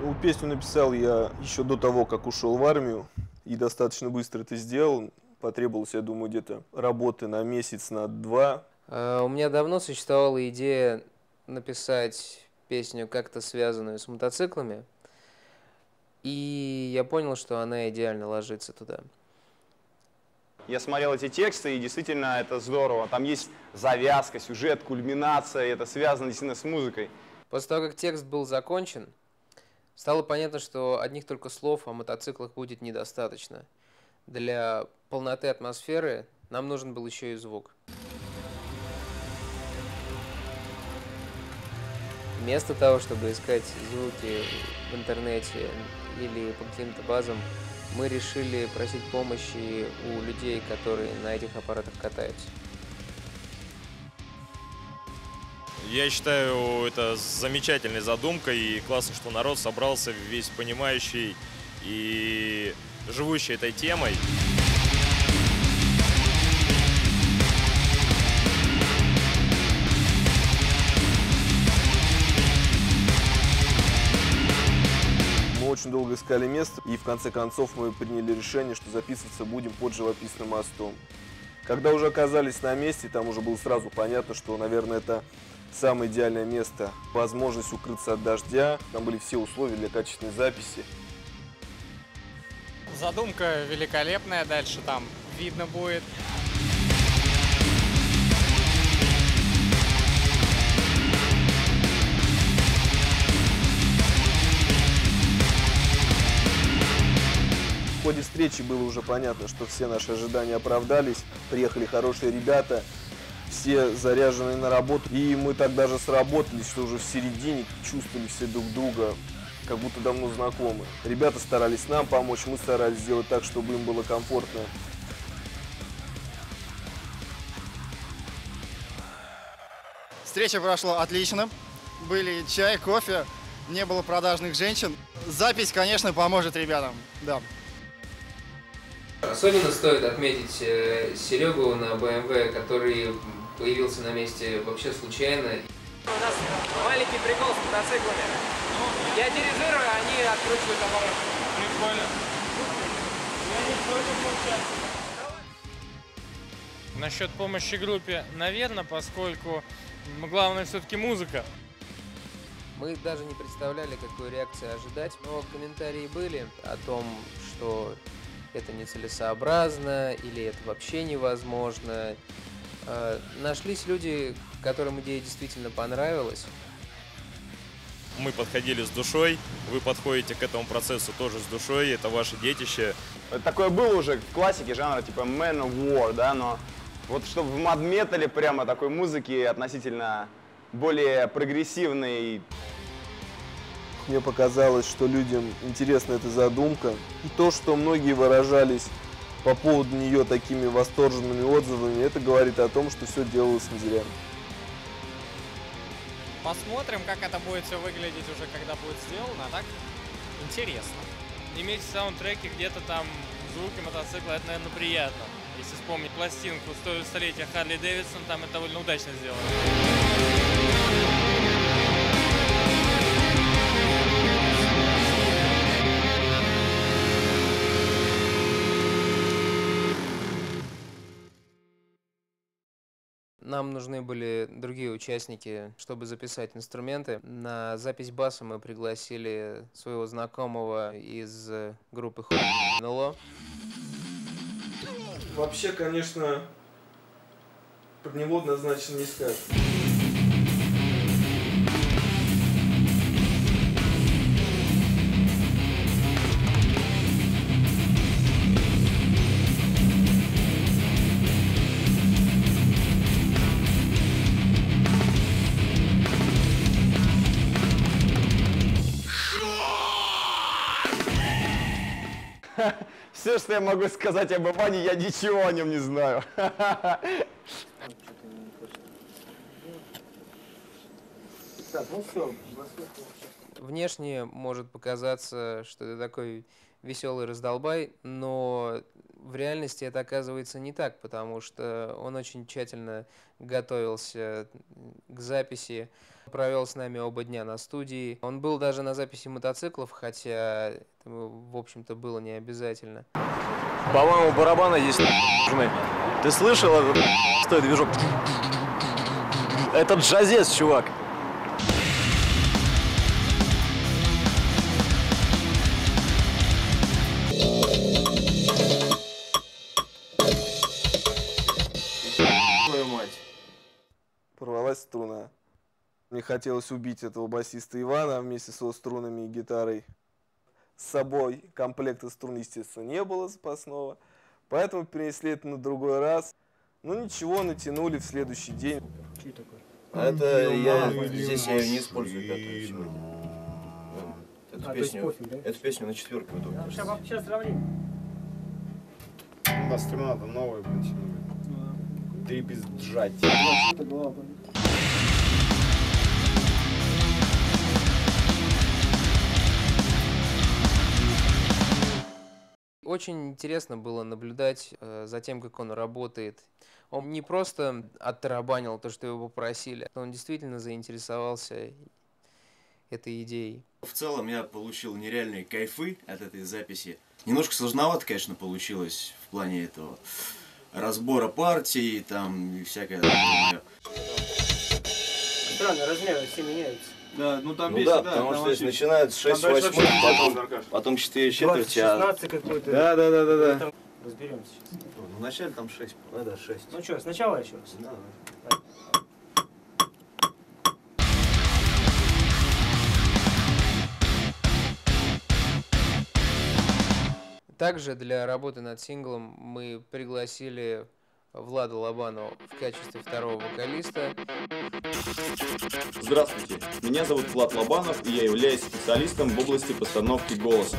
Ну, песню написал я еще до того, как ушел в армию, и достаточно быстро это сделал. Потребовалось, я думаю, где-то работы на месяц, на два. У меня давно существовала идея написать песню, как-то связанную с мотоциклами, и я понял, что она идеально ложится туда. Я смотрел эти тексты, и действительно это здорово. Там есть завязка, сюжет, кульминация, и это связано действительно с музыкой. После того, как текст был закончен, стало понятно, что одних только слов о мотоциклах будет недостаточно. Для полноты атмосферы нам нужен был еще и звук. Вместо того, чтобы искать звуки в интернете или по каким-то базам, мы решили просить помощи у людей, которые на этих аппаратах катаются. Я считаю, это замечательной задумкой, и классно, что народ собрался весь понимающий и живущий этой темой. Мы очень долго искали место, и в конце концов мы приняли решение, что записываться будем под живописным мостом. Когда уже оказались на месте, там уже было сразу понятно, что, наверное, это самое идеальное место. Возможность укрыться от дождя, там были все условия для качественной записи. Задумка великолепная, дальше там видно будет. В ходе встречи было уже понятно, что все наши ожидания оправдались, приехали хорошие ребята, все заряженные на работу, и мы так даже сработались, что уже в середине чувствовали все друг друга, как будто давно знакомы. Ребята старались нам помочь, мы старались сделать так, чтобы им было комфортно. Встреча прошла отлично, были чай, кофе, не было продажных женщин. Запись, конечно, поможет ребятам, да. Особенно стоит отметить Серегу на BMW, который появился на месте вообще случайно. У нас маленький прикол с мотоциклами. Я дирижирую, а они откручивают оборот. Прикольно. Насчет помощи группе, наверное, поскольку главное все-таки музыка. Мы даже не представляли, какой реакции ожидать, но комментарии были о том, что это нецелесообразно или это вообще невозможно. Нашлись люди, которым идея действительно понравилась. Мы подходили с душой, вы подходите к этому процессу тоже с душой, это ваше детище. Такое было уже в классике жанра типа Man of War, да, но вот чтобы в мад-метале прямо такой музыки относительно более прогрессивной. Мне показалось, что людям интересна эта задумка. И то, что многие выражались по поводу нее такими восторженными отзывами, это говорит о том, что все делалось не зря. Посмотрим, как это будет все выглядеть уже, когда будет сделано, а так интересно. Иметь в саундтреке где-то там звуки мотоцикла, это, наверное, приятно. Если вспомнить пластинку столетия Харли Дэвидсон, там это довольно удачно сделано. Нам нужны были другие участники, чтобы записать инструменты. На запись баса мы пригласили своего знакомого из группы НЛО. Вообще, конечно, про него однозначно не скажешь. Все, что я могу сказать об Иване, я ничего о нем не знаю. Внешне может показаться, что это такой веселый раздолбай, но В реальности это оказывается не так, потому что он очень тщательно готовился к записи, провел с нами оба дня на студии. Он был даже на записи мотоциклов, хотя это, в общем-то, было не обязательно. По-моему, барабаны здесь нужны. Ты слышал этот стой движок? Это джазец, чувак. Твою мать. Порвалась струна. Мне хотелось убить этого басиста Ивана вместе со струнами и гитарой. С собой комплекта струн, естественно, не было запасного, поэтому перенесли это на другой раз. Ну ничего, натянули в следующий день. Что такое? А это здесь я ее не использую пятую сегодня. Эту песню на четверку иду. Сейчас сравним. Да, струна-то новая, блин, три без сжатия. Очень интересно было наблюдать за тем, как он работает. Он не просто оттарабанил то, что его попросили, он действительно заинтересовался этой идеей. В целом я получил нереальные кайфы от этой записи. Немножко сложновато, конечно, получилось в плане этого разбора партий там и всякое такое. Странно, размеры все меняются. Да, ну там да, потому что здесь начинают 6 8, потом 4 четверти. 16 какой-то. Да. Разберемся сейчас. Ну, вначале там 6. Да, 6. Ну что, сначала еще раз? Да. Также для работы над синглом мы пригласили Влада Лобанова в качестве второго вокалиста. Здравствуйте, меня зовут Влад Лобанов, и я являюсь специалистом в области постановки голоса.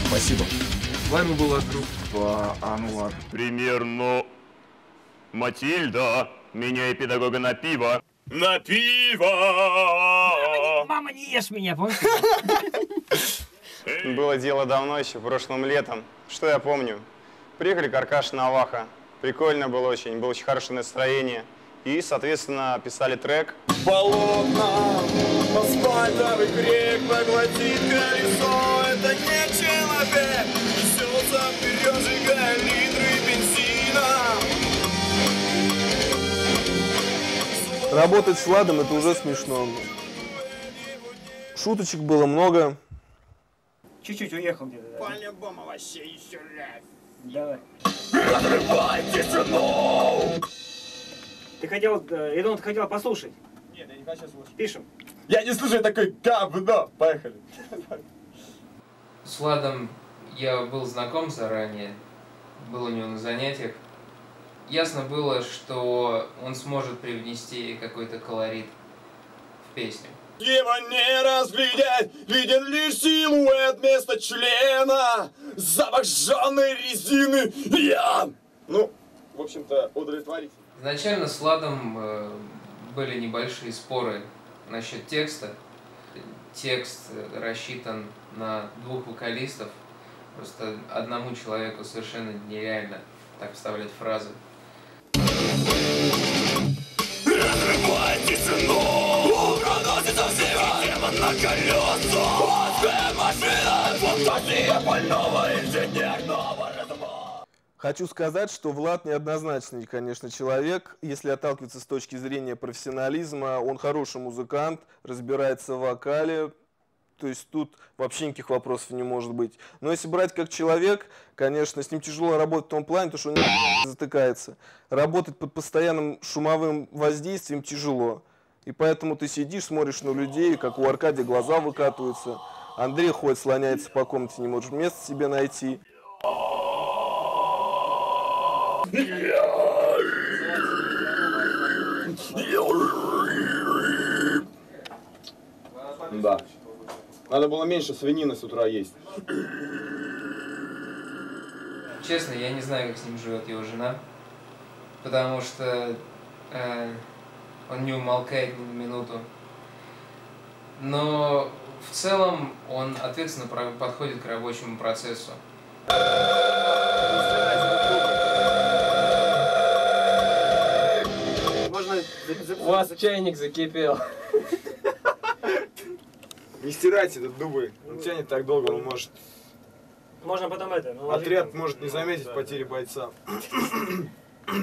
Спасибо. С вами была группа Ануар. Примерно Матильда, меняй педагога на пиво. На пиво! Мама, не ешь меня, помнишь? Было дело давно, еще прошлым летом. Что я помню? Приехали Каркаш и Наваха. Прикольно было очень хорошее настроение. И, соответственно, писали трек. Полотна, асфальтовый крик поглотит колесо. Это не человек, несется вперед, сжигая литры бензина. Работать с Владом — это уже смешно. Шуточек было много. Чуть-чуть уехал где-то. Да. По-любому вообще еще раз. Давай. Разрывай тишину! Ты хотел, я думал, ты хотел послушать. Нет, я не хочу слушать. Пишем. Я не слушаю такой говно. Поехали. С Владом я был знаком заранее, был у него на занятиях. Ясно было, что он сможет привнести какой-то колорит в песню. Его не разглядеть, виден лишь силуэт вместо члена. Запах жженой резины. Ну, в общем-то, удовлетворительно. Изначально с Владом были небольшие споры насчет текста. Текст рассчитан на 2 вокалистов. Просто одному человеку совершенно нереально так вставлять фразы. Разрывай тишину, проносится всего демон на колесах. Адская машина, фантазия больного инженерного разума. Хочу сказать, что Влад неоднозначный, конечно, человек. Если отталкиваться с точки зрения профессионализма, он хороший музыкант, разбирается в вокале. То есть тут вообще никаких вопросов не может быть. Но если брать как человек, конечно, с ним тяжело работать в том плане, потому что он затыкается. Работать под постоянным шумовым воздействием тяжело. И поэтому ты сидишь, смотришь на людей, как у Аркадия глаза выкатываются. Андрей ходит, слоняется по комнате, не может места себе найти. Да. Надо было меньше свинины с утра есть. Честно, я не знаю, как с ним живет его жена, потому что он не умолкает ни на минуту. Но в целом он ответственно подходит к рабочему процессу. У вас чайник закипел. Не стирайте этот дубль. Он тянет так долго, он может... Можно потом это... Отряд может не заметить потери бойца.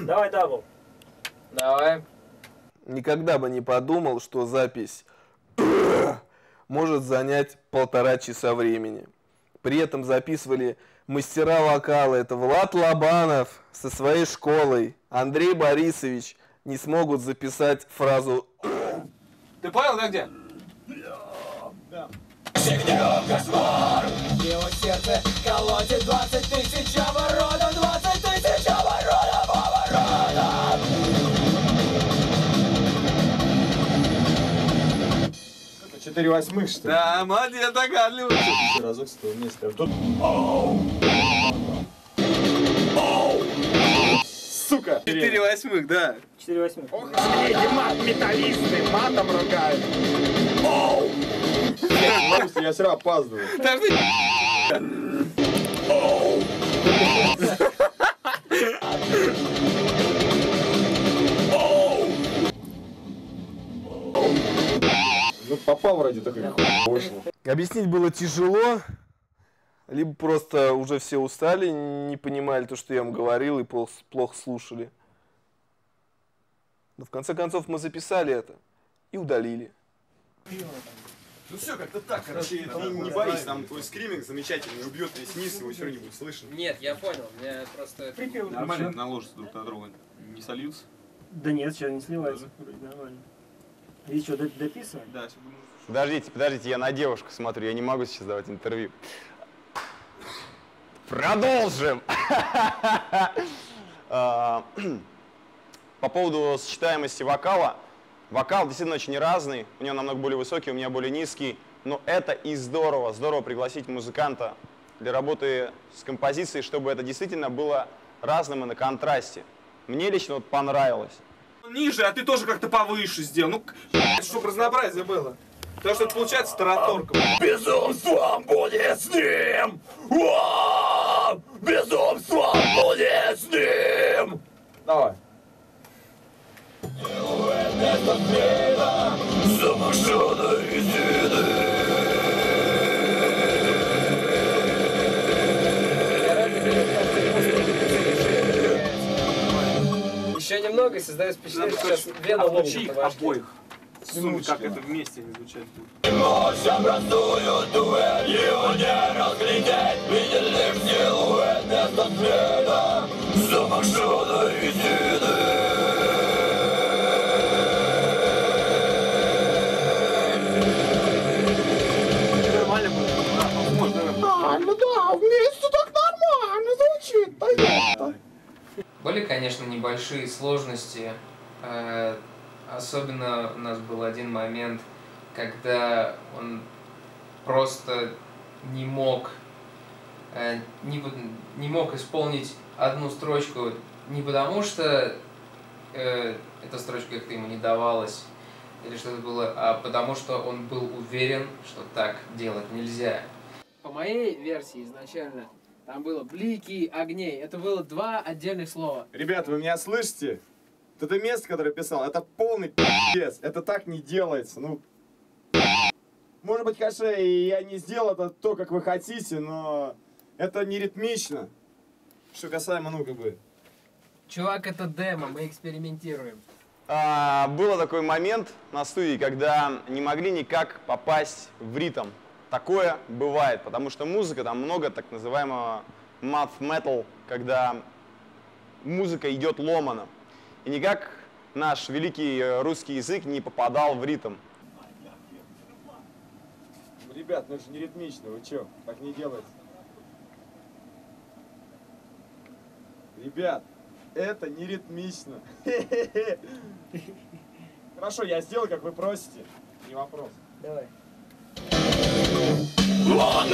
Давай дабл. Давай. Никогда бы не подумал, что запись может занять 1,5 часа времени. При этом записывали мастера вокала. Это Влад Лобанов со своей школой, Андрей Борисович. Не смогут записать фразу Ты понял, да, где? Да. Кошмар! Его сердце колотит 20 тысяч оборотов, 20 тысяч оборотов, оборотов! 4/8, что ли? Да, молодец, догадливый. Разок с того места. Тут... Сука! 4/8, да. 4/8. Ох, мат металлисты, матом ругают. Я все равно опаздываю. Ну попал вроде такой вышел. Объяснить было тяжело, либо просто уже все устали, не понимали то, что я им говорил, и плохо слушали. Но в конце концов мы записали это и удалили. Ну все, как-то так, короче, не боись, там твой скриминг замечательный, убьет весь низ, его все равно не будет слышно. Нет, я понял, мне просто... Нормально наложатся друг на друга, не сольются? Да нет, сейчас не сливается. Нормально. И что, дописываем? Да, Подождите, я на девушку смотрю, я не могу сейчас давать интервью. Продолжим! По поводу сочетаемости вокала. Вокал действительно очень разный, у него намного более высокий, у меня более низкий. Но это и здорово. Здорово пригласить музыканта для работы с композицией, чтобы это действительно было разным и на контрасте. Мне лично вот понравилось. Ниже, а ты тоже как-то повыше сделал. Ну, чтобы разнообразие было. Потому что это получается тараторка. Безумством будет с ним! Безумством будет с ним! Давай. Еще немного и создается впечатление, что сейчас вена лопнет на башке. Обоих. Слушай, как это вместе не звучать будет. Ночь образуют дуэль, его не разглядеть. Виден лишь силуэт вместо света замашенной резины. Нормально, да, вместе так нормально звучит. Понятно. Были, конечно, небольшие сложности. Особенно у нас был один момент, когда он просто не мог исполнить одну строчку не потому, что эта строчка как-то ему не давалась или что-то было, а потому что он был уверен, что так делать нельзя. По моей версии изначально там было блики огней. Это было два отдельных слова. Ребята, вы меня слышите? Вот это место, которое я писал, это полный пи***ц. Это так не делается. Ну, может быть, конечно, и я не сделал это то, как вы хотите, но это не ритмично. Что касаемо, ну, как бы... Чувак, это демо, мы экспериментируем. Был такой момент на студии, когда не могли никак попасть в ритм. Такое бывает, потому что музыка, там много так называемого math metal, когда музыка идет ломано. И никак наш великий русский язык не попадал в ритм. Ребят, ну это же не ритмично, вы чё? Так не делается. Ребят, это не ритмично. Хорошо, я сделаю, как вы просите. Не вопрос. Давай. Вот!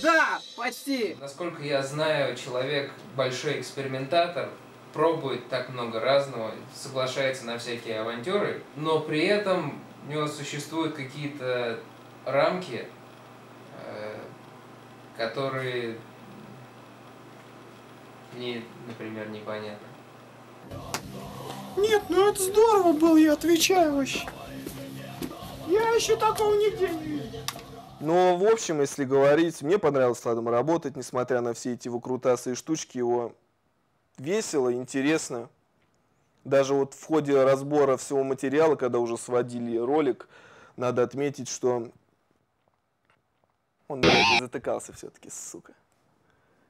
Да! Почти! Насколько я знаю, человек большой экспериментатор, пробует так много разного, соглашается на всякие авантюры, но при этом у него существуют какие-то рамки, которые мне, например, непонятны. Нет, ну это здорово было, я отвечаю вообще. Я еще такого нигде не видел. Но, в общем, если говорить, мне понравилось с Владом работать, несмотря на все эти выкрутасы и штучки, его весело, интересно. Даже вот в ходе разбора всего материала, когда уже сводили ролик, надо отметить, что он, блядь, затыкался все-таки, сука.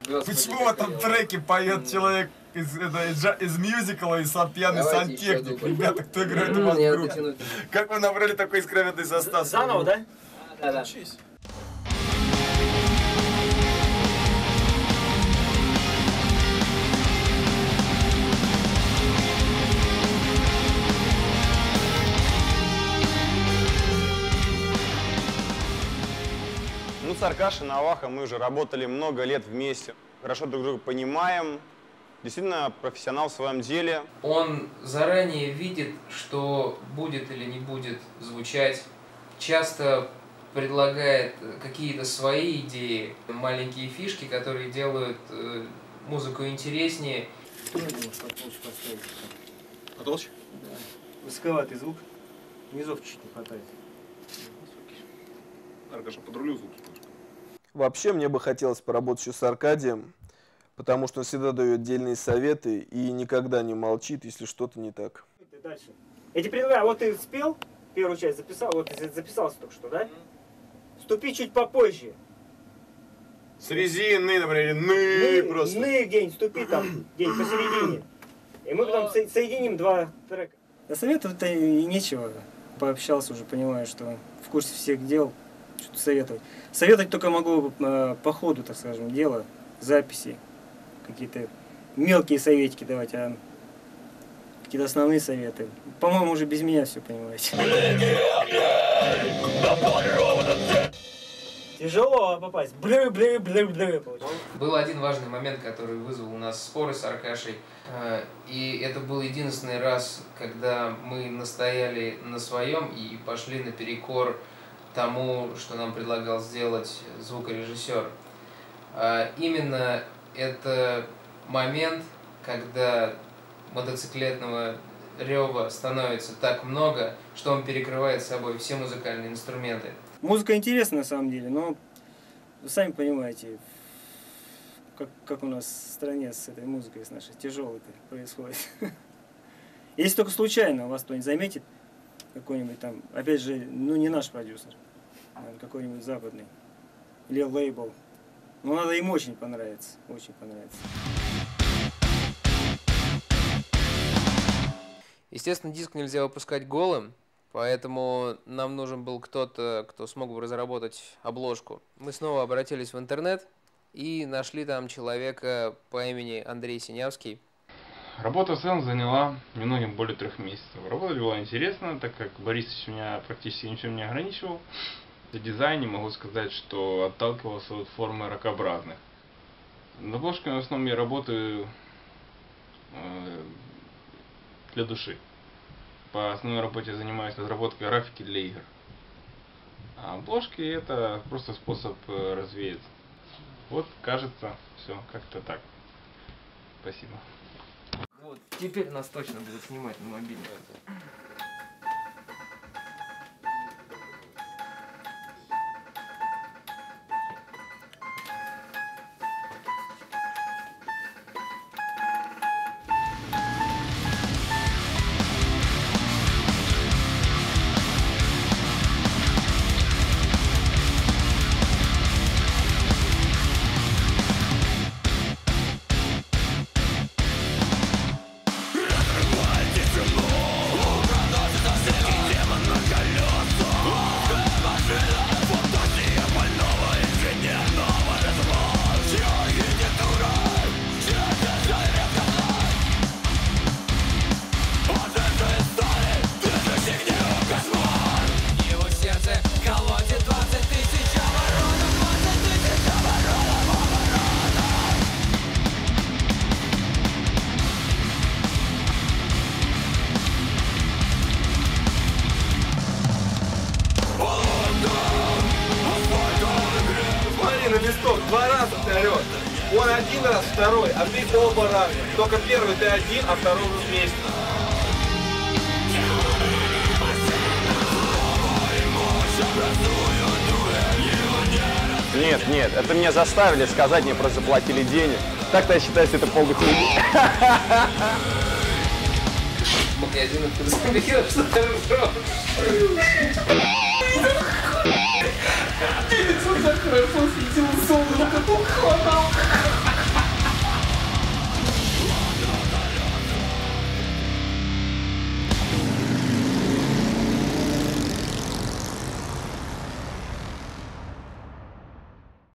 Почему в этом треке поет человек из мюзикла и сам пьяный сантехник? Ребята, кто играет у вас в группе? Как вы набрали такой искрометный состав? Заново, да? Да. Ну, с Аркашей Наваха мы уже работали много лет вместе. Хорошо друг друга понимаем. Действительно профессионал в своем деле. Он заранее видит, что будет или не будет звучать. Часто предлагает какие-то свои идеи, маленькие фишки, которые делают музыку интереснее. Потолще? Да. Высоковатый звук. Низов чуть-чуть не хватает. Аркаша, подрулю звук. Вообще, мне бы хотелось поработать еще с Аркадием, потому что он всегда дает отдельные советы и никогда не молчит, если что-то не так. Дальше. Я тебе предлагаю, вот ты спел, первую часть записал, вот ты записался только что, да? Ступи чуть попозже. С резины, например, ны просто. Ны где-нибудь, ступи там, где-нибудь посередине. И мы потом соединим два трека. Да советовать-то и нечего. Пообщался уже, понимаю, что в курсе всех дел. Что-то советовать. Советовать только могу по ходу, так скажем, дела, записи. Какие-то мелкие советики давать, а какие-то основные советы. По-моему, уже без меня все понимаете. Тяжело попасть. Блю-блю-блю-блю. Был один важный момент, который вызвал у нас споры с Аркашей. И это был единственный раз, когда мы настояли на своем и пошли наперекор тому, что нам предлагал сделать звукорежиссер. Именно это момент, когда мотоциклетного рева становится так много, что он перекрывает собой все музыкальные инструменты. Музыка интересна на самом деле, но вы сами понимаете, как у нас в стране с этой музыкой, с нашей тяжелой-то происходит. Если только случайно вас кто-нибудь заметит, какой-нибудь там, опять же, ну не наш продюсер, какой-нибудь западный, или лейбл, но надо им очень понравиться, очень понравится. Естественно, диск нельзя выпускать голым, поэтому нам нужен был кто-то, кто смог бы разработать обложку. Мы снова обратились в интернет и нашли там человека по имени Андрей Синявский. Работа в целом заняла немногим более 3 месяцев. Работа была интересна, так как Борисович меня практически ничем не ограничивал. В дизайне могу сказать, что отталкивался от формы ракообразных. Над обложками в основном я работаю для души. По основной работе я занимаюсь разработкой графики для игр. А обложки это просто способ развеяться. Вот, кажется, все как-то так. Спасибо. Вот, теперь нас точно будут снимать на мобильник. Разрывайте тьму, на листок, 2 раза ты орешь. Он 1 раз, второй, а ты оба раза. Только первый ты один, а второй вы вместе. Нет, нет, это меня заставили сказать, мне просто заплатили денег. Так-то я считаю, что это полный хуй. Магазин, ты заметил, что ты ржешь? Лицо так хорошо